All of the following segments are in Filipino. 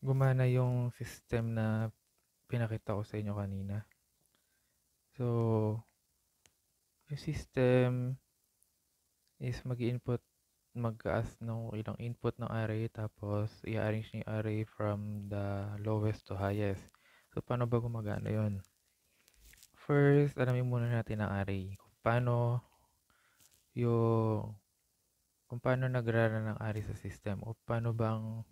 gumana yung system na pinakita ko sa inyo kanina. So, yung system is mag-input, mag-ask ng ilang input ng array, tapos i-arrange niya yung array from the lowest to highest. So, paano ba gumagana yun? First, alamin muna natin ang array. Yung, kung paano nagrara ng array sa system o paano bang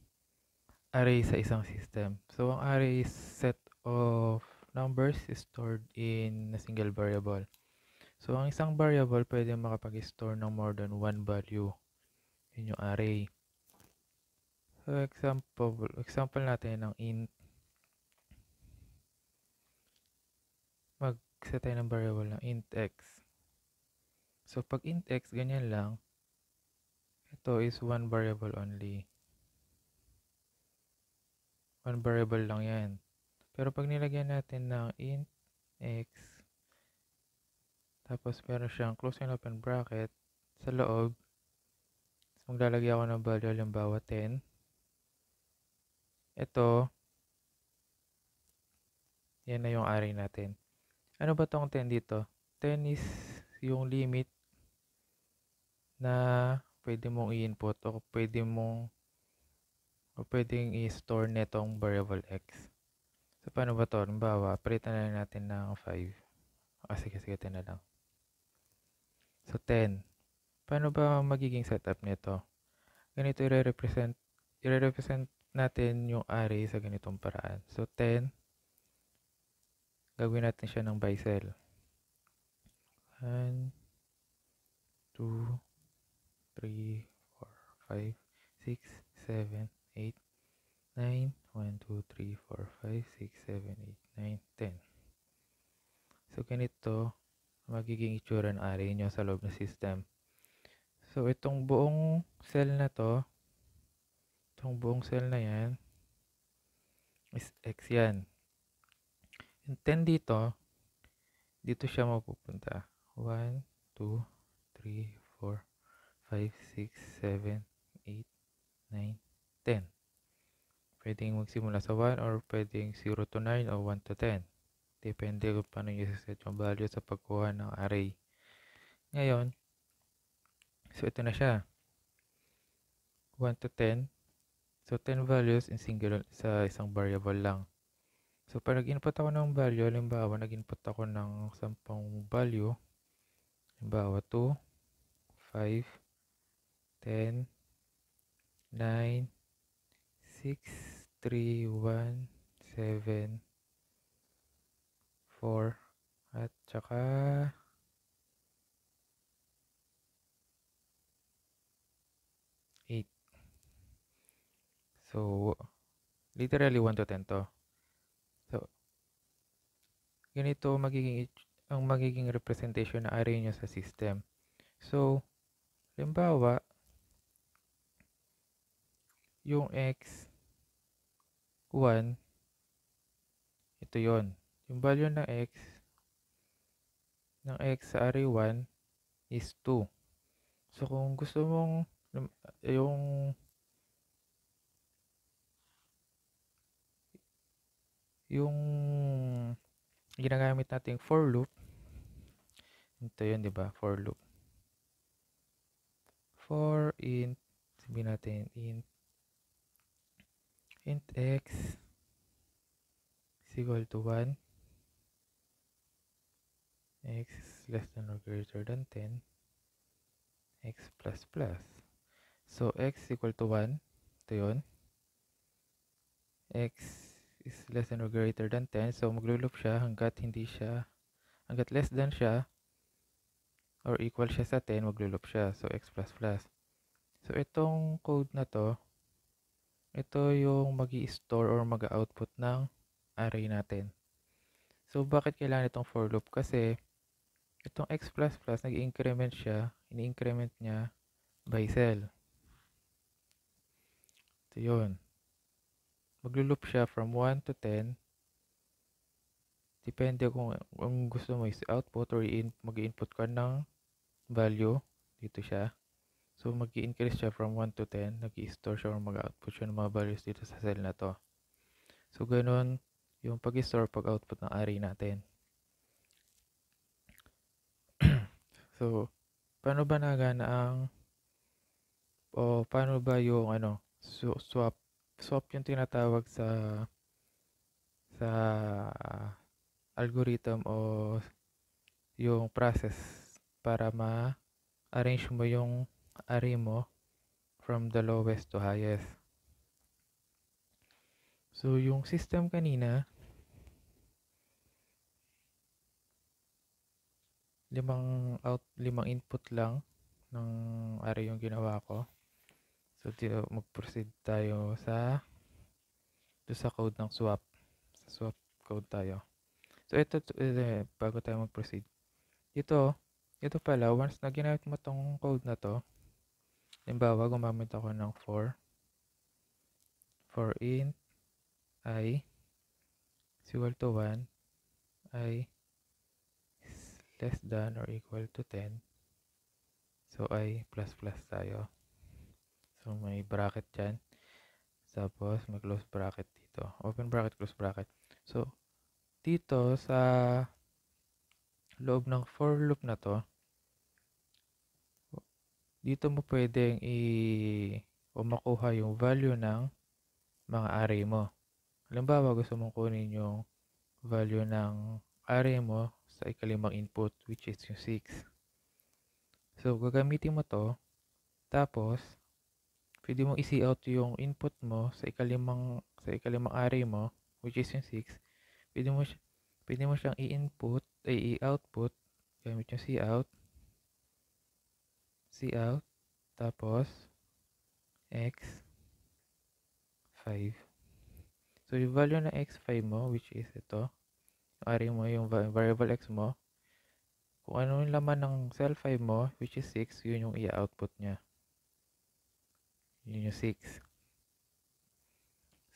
array sa isang system. So, ang array is set of numbers stored in a single variable. So, ang isang variable pwede makapag-store ng more than one value. Yun yung array. So, example natin ng int. Mag-set tayo ng variable ng int x. So, pag int x, ganyan lang. Ito is one variable only. One variable lang yan. Pero pag nilagyan natin ng int x, tapos meron siyang close and open bracket sa loob, maglalagay ako ng value, halimbawa 10. Ito, yan na yung array natin. Ano ba tong 10 dito? 10 is yung limit na pwede mong i-input o pwedeng i-store netong variable x. So, paano ba to? Halimbawa, palitan na natin ng 5. Sige, 10 na lang. So, 10. Paano ba magiging setup nito? Ganito i-represent natin yung array sa ganitong paraan. So, 10, gagawin natin siya ng by-cell. 1, 2, 3, 4, 5, 6, 7, 8, 9, 1, 2, 3, 4, 5, 6, 7, 8, 9, 10. So, ganito magiging itsura ng array nyo sa loob ng system. So, itong buong cell na to, itong buong cell na yan, is x yan. Yung 10 dito siya mapupunta. 1, 2, 3, 4, 5, 6, 7, 8, 9, 10. Pwedeng magsimula sa 1 or pwedeng 0 to 9 o 1 to 10. Depende kung paano nyo set yung value sa pagkuha ng array. Ngayon, so ito na siya. 1 to 10. So 10 values in single sa isang variable lang. So pag nag-input ako ng value, halimbawa nag-input ako ng 10 value, halimbawa 2, 5, 10, 9, 6, 3, 1, 7, 4, at saka 8. So, literally 1 to 10 to. So, ganito ang magiging representation na array nyo sa system. So, halimbawa, yung x1, ito yon. Yung value ng x sa array 1 is 2. So, kung gusto mong yung ginagamit nating for loop, ito yun, di ba? For loop. For int, sabihin natin int x is equal to 1, x less than or greater than 10, x plus plus. So, x equal to 1, ito yun. X is less than or greater than 10, so maglo-loop siya hanggat less than siya or equal siya sa 10, maglo-loop siya. So, x plus plus. So, itong code na to, ito yung mag-i-store or mag-output ng array natin. So, bakit kailangan itong for loop? Kasi, itong x plus plus, nag-increment siya, ini-increment niya by cell. Ito yun. Maglo-loop siya from 1 to 10. Depende kung gusto mo is output or mag-input ka ng value. Dito siya. So, mag-i-increase siya from 1 to 10. Nag-i-store siya or mag-output siya ng mga values dito sa cell na to. So, ganun yung pag-store, pag-output ng array natin. So, paano ba nagana paano ba yung swap? Swap yung tinatawag sa algorithm o yung process para ma-arrange mo yung array mo from the lowest to highest. So, yung system kanina, limang input lang ng array yung ginawa ko. So, mag-proceed tayo sa code ng swap. Sa swap code tayo. So, ito, bago tayo mag-proceed. Ito pala, once na ginamit mo tong code na to, halimbawa, gumamit ako ng for int I is equal to 1, I is less than or equal to 10. So, I plus plus tayo. So, may bracket dyan. Tapos, may close bracket dito. Open bracket, close bracket. So, dito sa loob ng for loop na to, dito mo pwedeng makuha yung value ng mga array mo. Halimbawa, gusto mong kunin yung value ng array mo sa ikalimang input, which is yung 6. So, gagamitin mo to, tapos, pwede mong isi out yung input mo sa ikalimang array mo, which is yung 6. Pwede mo siyang i-input, ay i-output, gamit yung cout, tapos, x5. So, yung value ng x5 mo, which is ito, yung array mo, yung variable x mo, kung ano yung laman ng cell 5 mo, which is 6, yun yung i-output niya. Yun yung 6.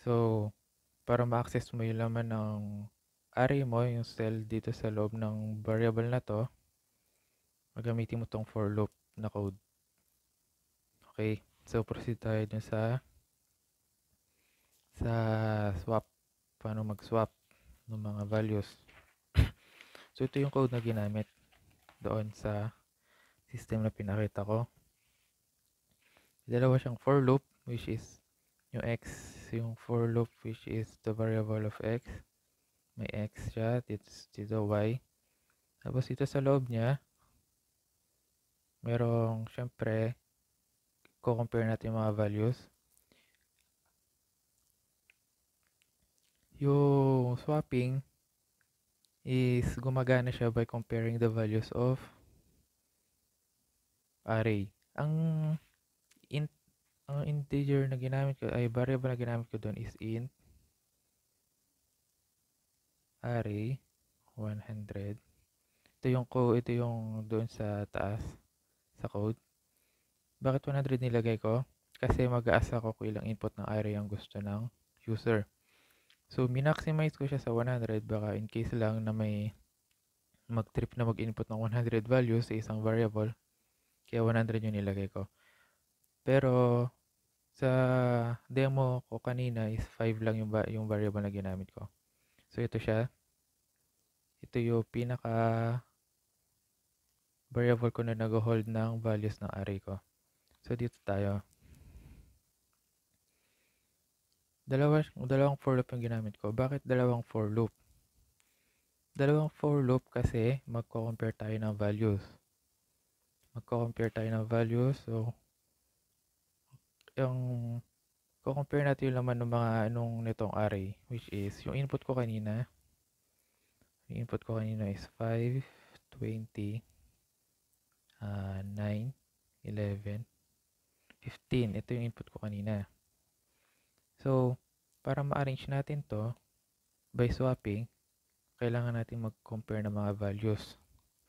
So, para ma-access mo yung laman ng array mo, yung cell dito sa loob ng variable na to, magamitin mo tong for loop na code. Okay, so proceed tayo dun sa swap. Paano mag-swap ng mga values. So, ito yung code na ginamit doon sa system na pinakita ko. Dalawa siyang for loop, which is yung x, yung for loop, which is the variable of x. May x siya, dito y. Tapos dito sa loob niya, merong, syempre, compare natin yung mga values. Yung swapping is gumagana siya by comparing the values of array. Ang integer na ginamit ko, ay variable na ginamit ko doon is int array 100. Ito yung doon sa taas sa code. Bakit 100 nilagay ko? Kasi mag-aasa ko kung ilang input ng array ang gusto ng user. So, minaximize ko siya sa 100 baka in case lang na may mag-trip na mag-input ng 100 values sa isang variable. Kaya 100 yung nilagay ko. Pero, sa demo ko kanina is 5 lang yung variable na ginamit ko. So, ito siya. Ito yung pinaka variable ko na nag-hold ng values ng array ko. So, dito tayo. Dalawang for loop yung ginamit ko. Bakit dalawang for loop? Dalawang for loop kasi magko-compare tayo ng values. So, yung compare natin yung laman ng mga nitong array, which is yung input ko kanina. Yung input ko kanina is 5, 20, 9, 11, 15. Ito yung input ko kanina. So, para ma-arrange natin to by swapping, kailangan natin mag-compare ng mga values.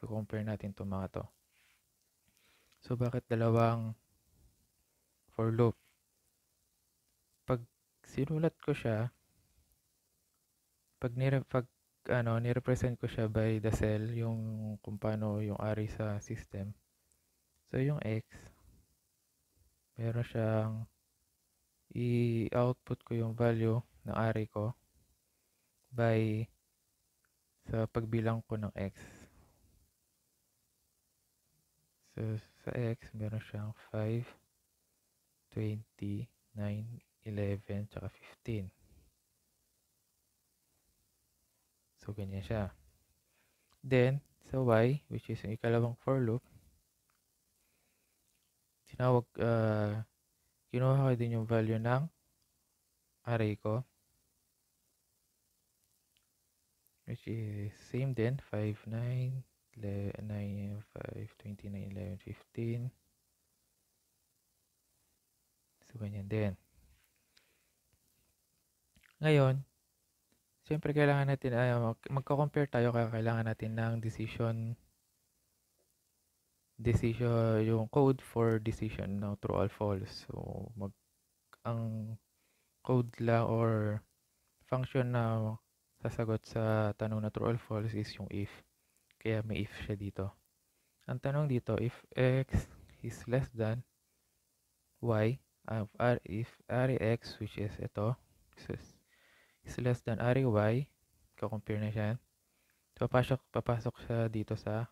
So, compare natin to mga to. So, bakit dalawang for loop? Pag sinulat ko siya, pag ni-represent ko siya by the cell, yung kung paano yung array sa system. So, yung x, meron siyang i-output ko yung value ng array ko. by sa pagbilang ko ng x. So, sa x, meron siyang 5, 20, 9, 11, tsaka 15. So, ganyan siya. Then, sa y, which is yung ikalawang for loop, kinuha ko din yung value ng array ko, which is same din, 5, 9, 9, 5, 29, 11, 15. So, ganyan din. Ngayon, siyempre kailangan natin, magko-compare tayo, kaya kailangan natin ng decision, yung code for decision ng true or false. So, ang code lang or function na sasagot sa tanong na true or false is yung if. Kaya may if siya dito. Ang tanong dito, if x is less than y, if array x, which is ito, is less than array y, compare na siya. Papasok siya dito sa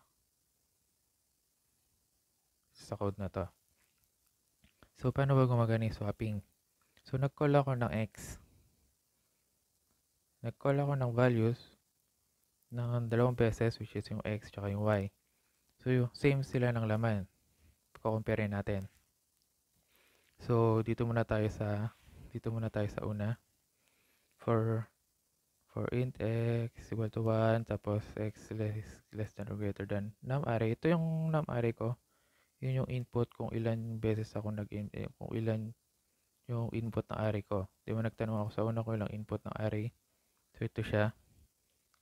code na to. So, paano ba gumagana yung swapping? So, nag-call ako ng x. Nag-call ako ng values ng dalawang beses, which is yung x tsaka yung y. So, yung same sila ng laman. Compare natin. So, dito muna tayo sa una. For int x equal to 1, tapos x less than or greater than num array. Ito yung num array ko. Yun yung input kung ilan beses ako kung ilan yung input ng array ko. Di ba nagtanong ako sa una ko ilang input ng array. So, ito siya.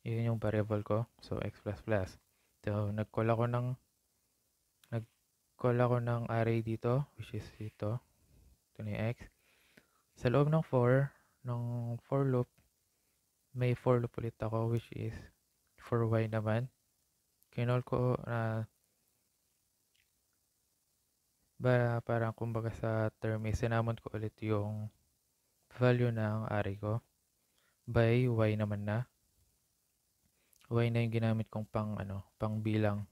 Yun yung variable ko. So, x++. So, nag-call ako ng array dito, which is ito. Ito na yung x. Sa loob ng for loop, may for loop ulit ako, which is for y naman. Kinol ko na parang kumbaga sa term, sinamon ko ulit yung value ng array ko by y naman na. Y na yung ginamit kong pang bilang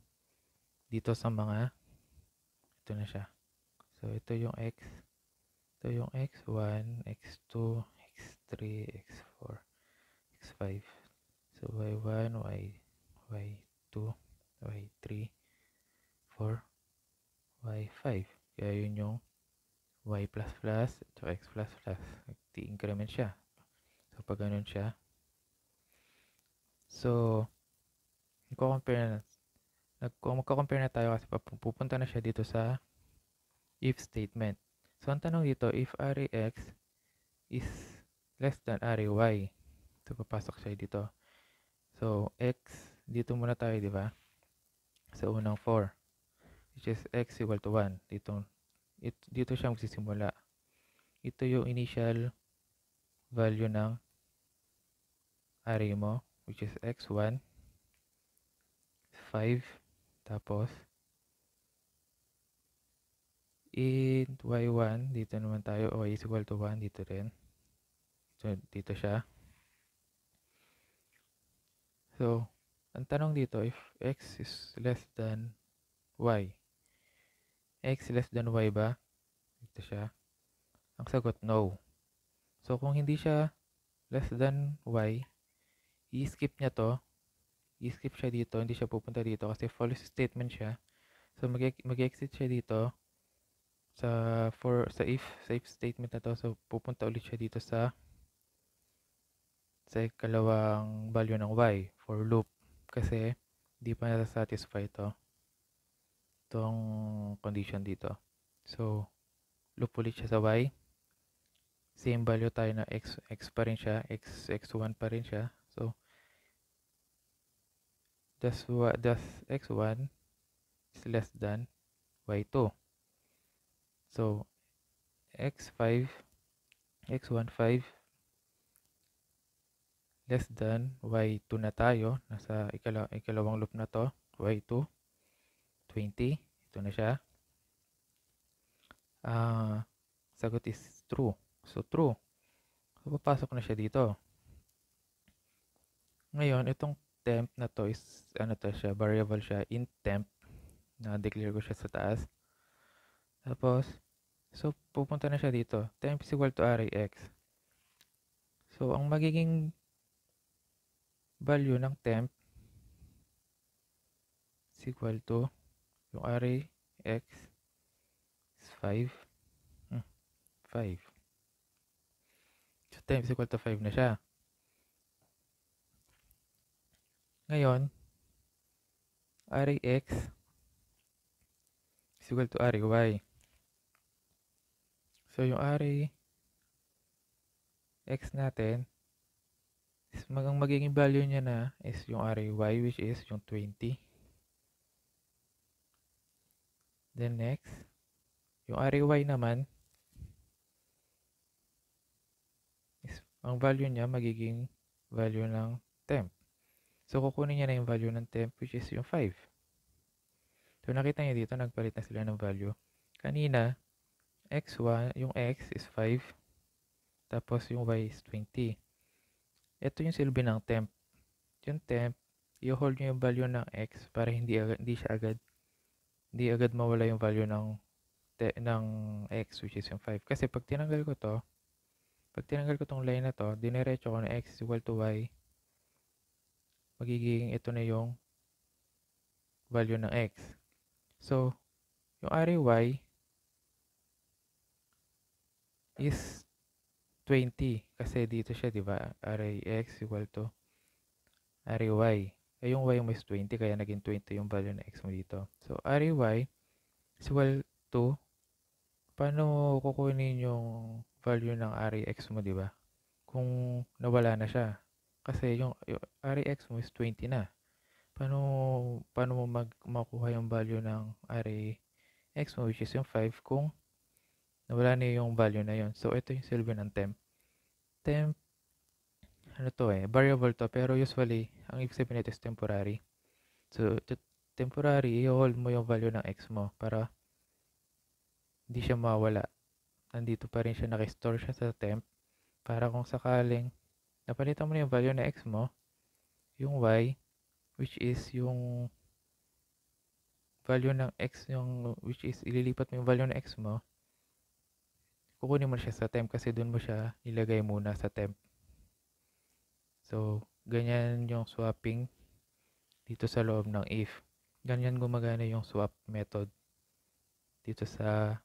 dito sa mga, ito na siya. So, ito yung x. Ito yung x1, x2, x3, x4, x5. So, y1, y2, y3, 4, y5. Kaya yun yung y++ at x++. Nag-increment siya. So, pag ganun siya. So, magko-compare na tayo kasi pupunta na siya dito sa if statement. So, ang tanong dito, if array x is less than array y. So, papasok siya dito. So, x, dito muna tayo, di ba? Sa unang 4, which is x equal to 1. Dito siya magsisimula. Ito yung initial value ng array mo, which is x1, 5, tapos int y1, dito naman tayo, y is equal to 1, dito rin. So, dito siya. So, ang tanong dito, if x is less than y, x less than y ba? Dito siya. Ang sagot, no. So, kung hindi siya less than y, i-skip niya to. I-skip siya dito, hindi siya pupunta dito kasi false statement siya. So, mag-exit siya dito sa if statement na to. So, pupunta ulit siya dito sa ikalawang value ng y for loop kasi hindi pa nasa-satisfy itong condition dito. So, loop ulit siya sa y. Same value tayo na x pa rin siya, x1 pa rin siya. So, does x1 is less than y2. So, x1 5 less than y2 na tayo. Nasa ikalawang loop na to, y2, 20. Ito na siya. Sagot is true. So, true. So, papasok na siya dito. Ngayon, itong temp na to is, ano to siya, variable siya, int temp. Na-declare ko siya sa taas. Tapos, so, pupunta na siya dito. Temp is equal to array x. So, ang magiging value ng temp is equal to yung array x is 5. 5. So, temp is equal to 5 na siya. Ngayon, array x is equal to array y. So, yung array x natin, ang magiging value niya na is yung array y, which is yung 20. Then next, yung array y naman, is ang value niya magiging value ng temp. So, kukunin niya na yung value ng temp, which is yung 5. So, nakita niyo dito, nagpalit na sila ng value. Kanina, x1, yung x is 5, tapos yung y is 20. Ito yung silbi ng temp. Yung temp, i-hold nyo yung value ng x para hindi agad mawala yung value ng x, which is yung 5. Kasi pag tinanggal ko tong line na to, diniretso ko na x is equal to y, magiging ito na yung value ng x. So, yung array y is 20 kasi dito siya, di ba? Array x equal to array y. Eh, yung y mo is 20 kaya naging 20 yung value ng x mo dito. So, array y is equal to, paano kukunin yung value ng array x mo, di ba? Kung nawala na siya. Kasi yung array x mo is 20 na. Paano mo makuha yung value ng array x mo, which is yung 5, kung nawala na yung value na yon. So, ito yung silbi ng temp. Temp, ano to variable to, pero usually, ang ibig sabihin nito is temporary. So, temporary, i-hold mo yung value ng x mo para hindi siya mawala. Nandito pa rin siya, nakistore siya sa temp, para kung sakaling napalitan mo na yung value ng x mo, yung y, which is yung value ng x, which is ililipat mo yung value ng x mo, kukunin mo siya sa temp kasi doon mo siya ilagay muna sa temp. So, ganyan yung swapping dito sa loob ng if. Ganyan gumagana yung swap method dito sa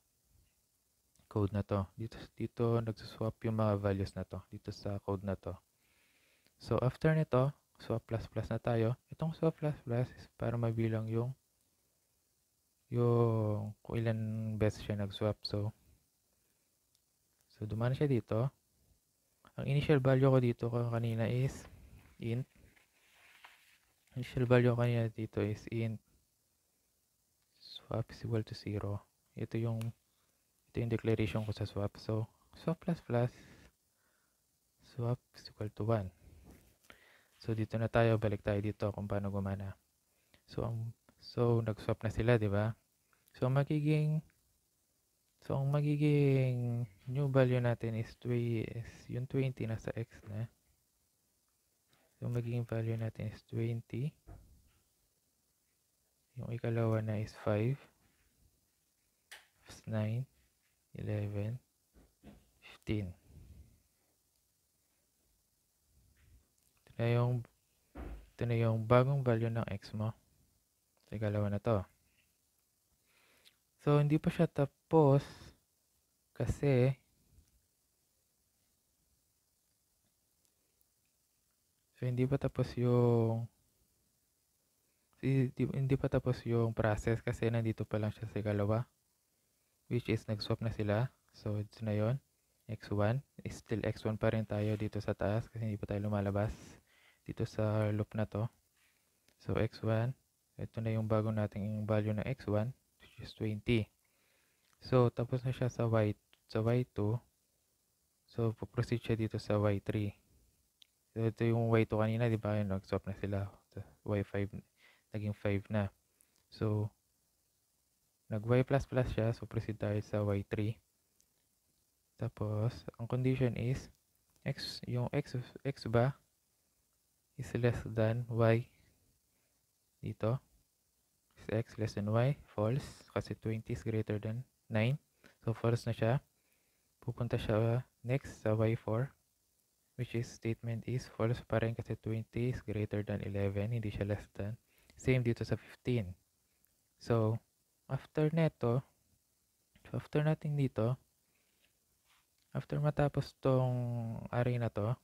code na to. Dito nagsuswap yung mga values na to dito sa code na to. So, after nito, swap plus plus na tayo. Itong swap plus plus is para mabilang yung kung ilan beses siya nag-swap. So dumaan siya dito. Ang initial value ko dito kanina is int. Initial value ko kanina dito is int swap is equal to 0. Ito yung declaration ko sa swap. So, swap plus plus swap is equal to 1. So, dito na tayo. Balik tayo dito kung paano gumana. So, nag-swap na sila, di ba? So, ang magiging new value natin is yung 20 nasa x na. So, magiging value natin is 20. Yung ikalawa na is 5. 9, 11, 15. Ito na yung bagong value ng x mo. So, ikalawa na to. So, hindi pa siya tapos kasi hindi pa tapos yung process kasi nandito pa lang siya sa ikalawa, which is nag-swap na sila. So, ito na yun. x1 is still x1 pa rin tayo dito sa taas kasi hindi pa tayo lumalabas dito sa loop na to. So, x1, ito na yung bago nating value ng x1, which is 20. So, tapos na siya sa y2. So, puproceed siya dito sa y3. So, ito yung y2 kanina, di ba? Nag-swap na sila. y5, naging 5 na. So, nag-y++ siya. So, proceed tayo sa y3. Tapos, ang condition is, yung x ba is less than y dito. Is x less than y? False. Kasi 20 is greater than 9. So, false na siya. Pupunta siya next sa y4. Which is statement is false pa rin kasi 20 is greater than 11. Hindi siya less than. Same dito sa 15. So, after neto, after natin dito, after matapos tong array na to,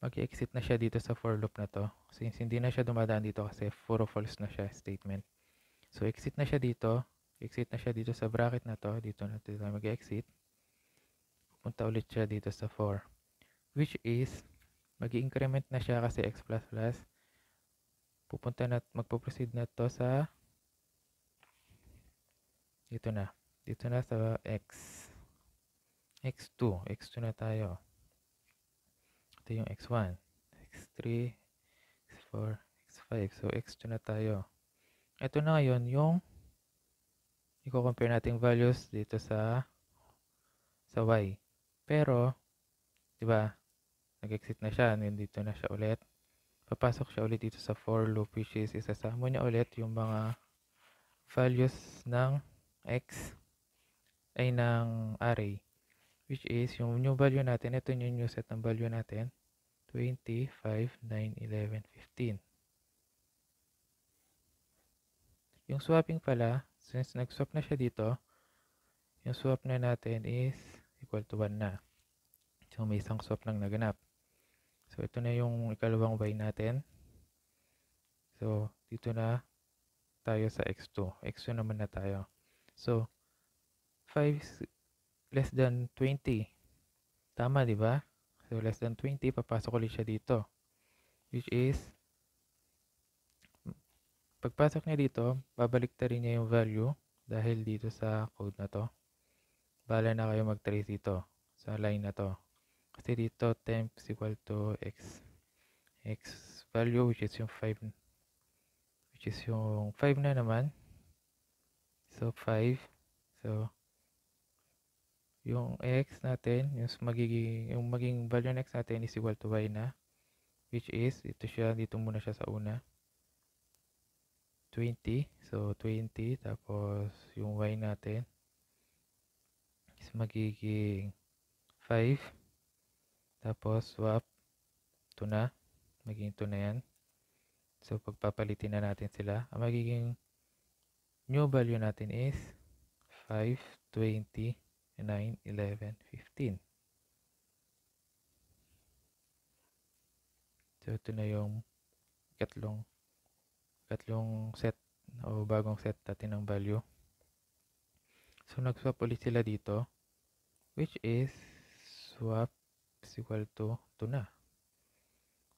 mag-exit na siya dito sa for loop na to. Since hindi na siya dumadaan dito kasi puro false na siya statement. So, exit na siya dito. Exit na siya dito sa bracket na to. Dito na tayo mag-exit. Punta ulit siya dito sa 4. Which is, mag-increment na siya kasi x++. Pupunta na, magpo-proceed na to sa dito na sa x2 na tayo. Ito yung x1, x3, x4, x5. So, x2 na tayo. Ito na ngayon yung i-compare nating values dito sa y. Pero, di ba, nag-exit na siya, nandito na siya ulit. Papasok siya ulit dito sa for loop, which is isasama niya ulit yung mga values ng x ay ng array. Which is, yung new value natin, ito yung new set ng value natin, 20, 5, 9, 11, 15. Yung swapping pala, since nag-swap na siya dito, yung swap na natin is equal to 1 na. So, may isang swap lang naganap. So, ito na yung ikalawang y natin. So, dito na tayo sa x2. x2 naman na tayo. So, 5 is less than 20. Tama, di ba? So, less than 20, papasok ulit siya dito. Which is, pagpasok niya dito, babalik ta rin niya yung value dahil dito sa code na to. Bala na kayo mag-trace dito sa line na to. Kasi dito, temp is equal to x value, which is yung 5. Which is yung 5 na naman. So, 5. So, yung x natin, yung maging value ng x natin is equal to y na. Which is, ito siya, dito muna siya sa una. 20. So, 20. Tapos, yung y natin is magiging 5. Tapos, swap. 2 na. Magiging 2 na yan. So, pagpapalitin na natin sila. Ang magiging new value natin is 5, 20, 9, 11, 15. So, ito na yung ikatlong set o bagong set natin ng value. So, nag-swap ulit sila dito, which is swap is equal to 2 na.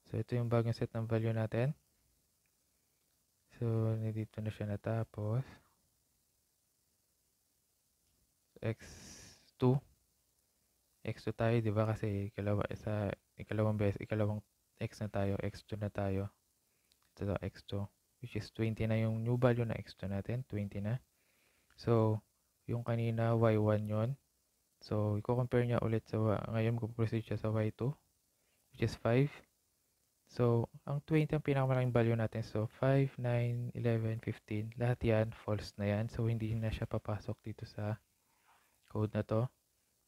So, ito yung bagong set ng value natin. So, dito na siya natapos. X2 tayo, di ba? Kasi ikalawang x na tayo, x2 na tayo. Ito x2, which is 20 na yung new value na x2 natin, 20 na. So, yung kanina y1 yon. So, i-compare niya ulit sa ngayon magpo-proceed siya sa y2, which is 5. So, ang 20 ang pinakamalaking value natin. So, 5, 9, 11, 15. Lahat yan, false na yan. So, hindi na siya papasok dito sa code na to.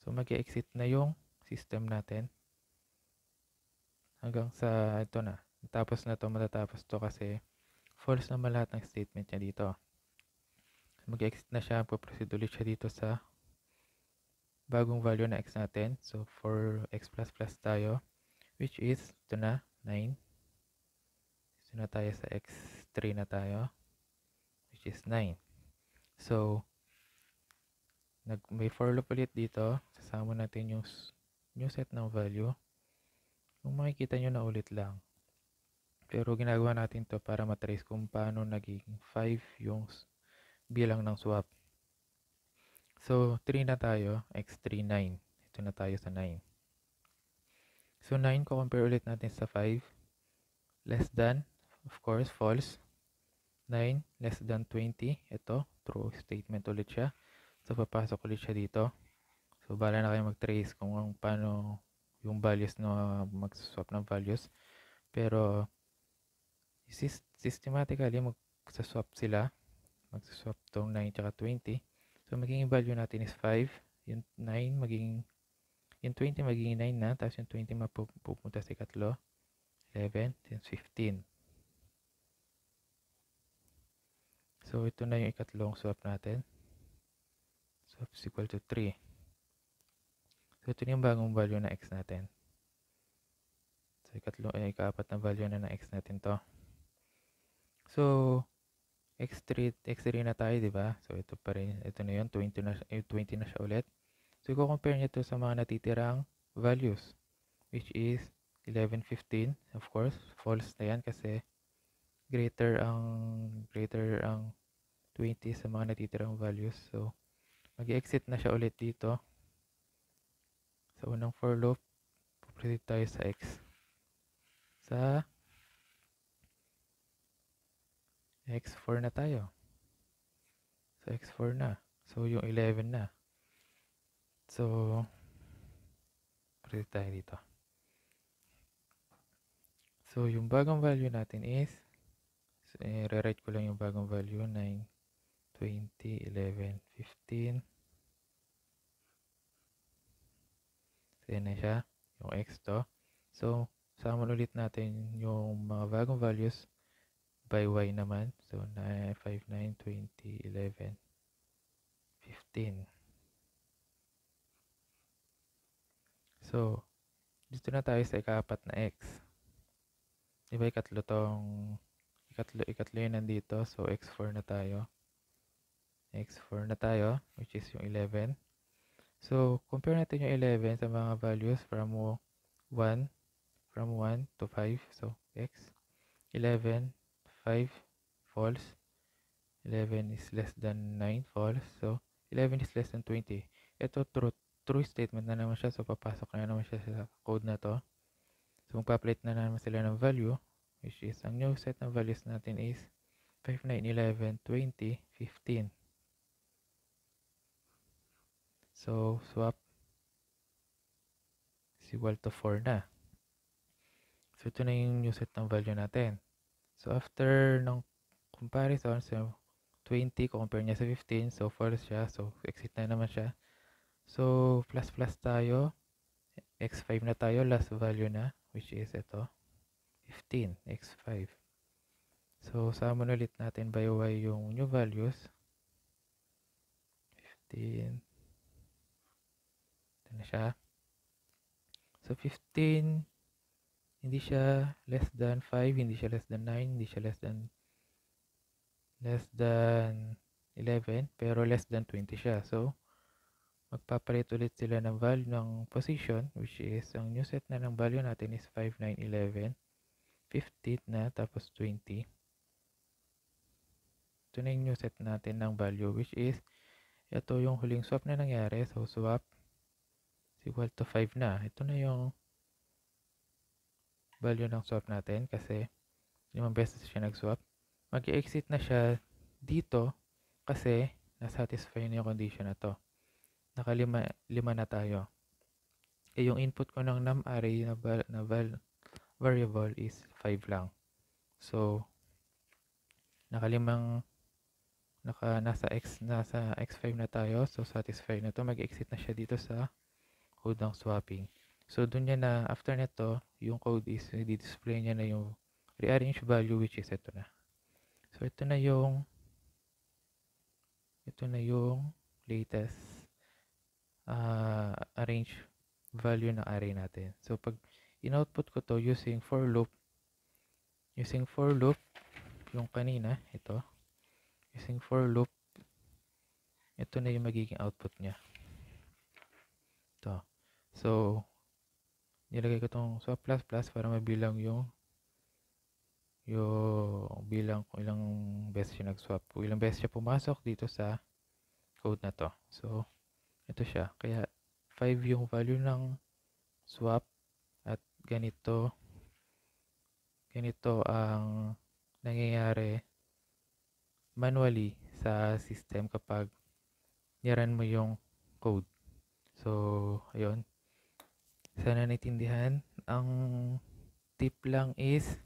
So, mag-exit na yung system natin. Hanggang sa ito na. Matatapos to kasi false naman lahat ng statement niya dito. So, mag-exit na siya. Proceed ulit siya dito sa bagong value na x natin. So, for x++ tayo. Which is, ito na, 9. Ito na tayo sa x3 na tayo. Which is 9. So, may for loop ulit dito. Sasama natin yung new set ng value. Kung makikita nyo na ulit lang. Pero ginagawa natin to para matrace kung paano naging 5 yung bilang ng swap. So, 3 na tayo. x3, 9. Ito na tayo sa 9. So, 9 ko compare ulit natin sa 5. Less than, of course, false. 9 less than 20. Ito, true statement ulit siya. So, papasok ulit siya dito. So, bala na kayo mag-trace kung paano yung values na mag-swap ng values. Pero, Systematically, magsaswap sila. Magsaswap tong 9 tsaka 20. So, magiging value natin is 5. Yung 9 magiging, yung 20 magiging 9 na. Tapos yung 20 mapupunta sa ikatlo. 11, then 15. So, ito na yung ikatlong swap natin. Swap is equal to 3. So, ito na yung bagong value na x natin. So, ikaapat na value na ng x natin to. So, x3 na tayo, di ba? So, ito pa rin. Ito na yun. 20 na siya ulit. So, i-compare nyo to sa mga natitirang values, which is 11, 15. Of course, false na yan kasi greater ang 20 sa mga natitirang values. So, mag-exit na siya ulit dito. Sa unang for loop, puproceed tayo sa x. Sa x4 na tayo. So, x4 na. So, yung 11 na. So, proceed tayo dito. So, yung bagong value natin is, re-write ko lang yung bagong value, 9, 20, 11, 15. So, yan na siya, yung x to. So, summon ulit natin yung mga bagong values by y naman. So, 9, 5, 9, 20, 11, 15. So, dito na tayo sa ikaapat na x. Diba ikatlo yun nandito. So, x4 na tayo. x4 na tayo, which is yung 11. So, compare natin yung 11 sa mga values from 1 to 5. So, x. 11, 5, false. 11 is less than 9, false. So, 11 is less than 20. Ito, true statement na naman siya. So, papasok na naman siya sa code na to. So, magpa-plate na naman sila ng value, which is, ang new set ng values natin is 5, 9, 11, 20, 15. So, swap is equal to 4 na. So, ito na yung new set ng value natin. So, after ng comparison, so 20, compare niya sa 15. So, false siya. So, exit na naman siya. So, plus tayo. X5 na tayo. Last value na, which is ito. 15, X5. So, summon ulit natin by y yung new values. 15. Ito na siya. So, 15, hindi siya less than 5, hindi siya less than 9, hindi siya less than 11, pero less than 20 siya. So, magpapalit ulit sila ng value ng position, which is, ang new set na ng value natin is 5, 9, 11, 15 na, tapos 20. Ito na yung new set natin ng value, which is, ito yung huling swap na nangyari. So, swap is equal to 5 na. Ito na yung value ng swap natin kasi 5 beses siya nag-swap. Mag-exit na siya dito kasi nasatisfy na yung condition na to. Nakalima na tayo. Yung input ko ng num array na variable is 5 lang. So, nasa x5 na tayo. So, satisfy na to. Mag-exit na siya dito sa code ng swapping. So, dun niya na, after nito, yung code is, i-display niya na yung rearrange value, which is ito na. So, ito na yung latest arrange value ng array natin. So, pag in-output ko to using for loop, yung kanina, using for loop, ito na yung magiging output niya. Ito. So, nilagay ko itong swap plus plus para mabilang yung bilang kung ilang beses siya nag-swap. Kung ilang beses siya pumasok dito sa code na to. So, ito siya. Kaya, 5 yung value ng swap at ganito ang nangyayari manually sa system kapag niran mo yung code. So, ayun. Sana naintindihan. Ang tip lang is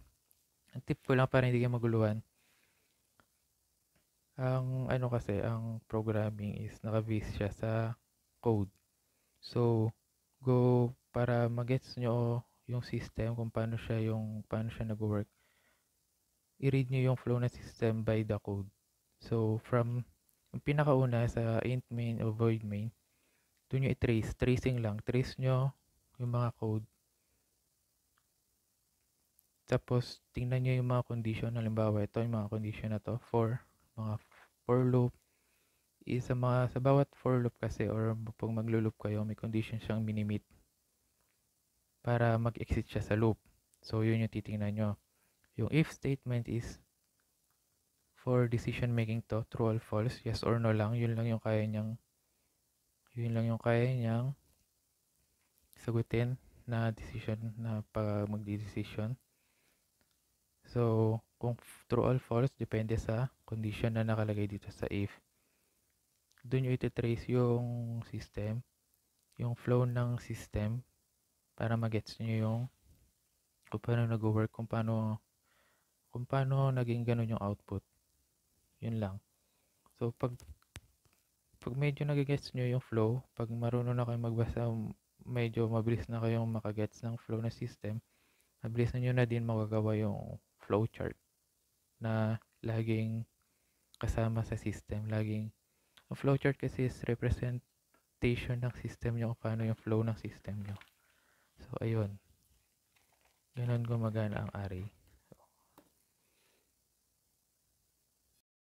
Ang tip ko lang para hindi kayo maguluhan, ang programming is naka-base siya sa code. So, go para magets nyo yung system kung paano siya nag-work. I-read nyo yung flow na system by the code. So, from yung pinakauna sa int main o void main, doon nyo i-trace. Tracing lang. Trace nyo yung mga code. Tapos, tingnan nyo yung mga condition. Halimbawa, ito yung mga condition na to. Mga for loop. Sa bawat for loop kasi or pag maglo-loop kayo, may condition siyang minimit para mag-exit siya sa loop. So, yun yung titingnan nyo. Yung if statement is for decision making to, true or false, yes or no lang. Yun lang yung kaya niyang sagutin na decision na pag magdi-decision. So, kung true or false, depende sa condition na nakalagay dito sa if. Doon nyo iti-trace yung system, yung flow ng system, para magets nyo yung kung paano nag-work, kung paano naging ganun yung output. Yun lang. So, pag medyo nagigets nyo yung flow, pag marunong na kayo magbasa, medyo mabilis na kayong makagets ng flow na system, mabilis na nyo na din magagawa yung flowchart na laging kasama sa system. Ang flowchart kasi is representation ng system nyo kung paano yung flow ng system nyo. So, ayun. Ganun gumagana ang array.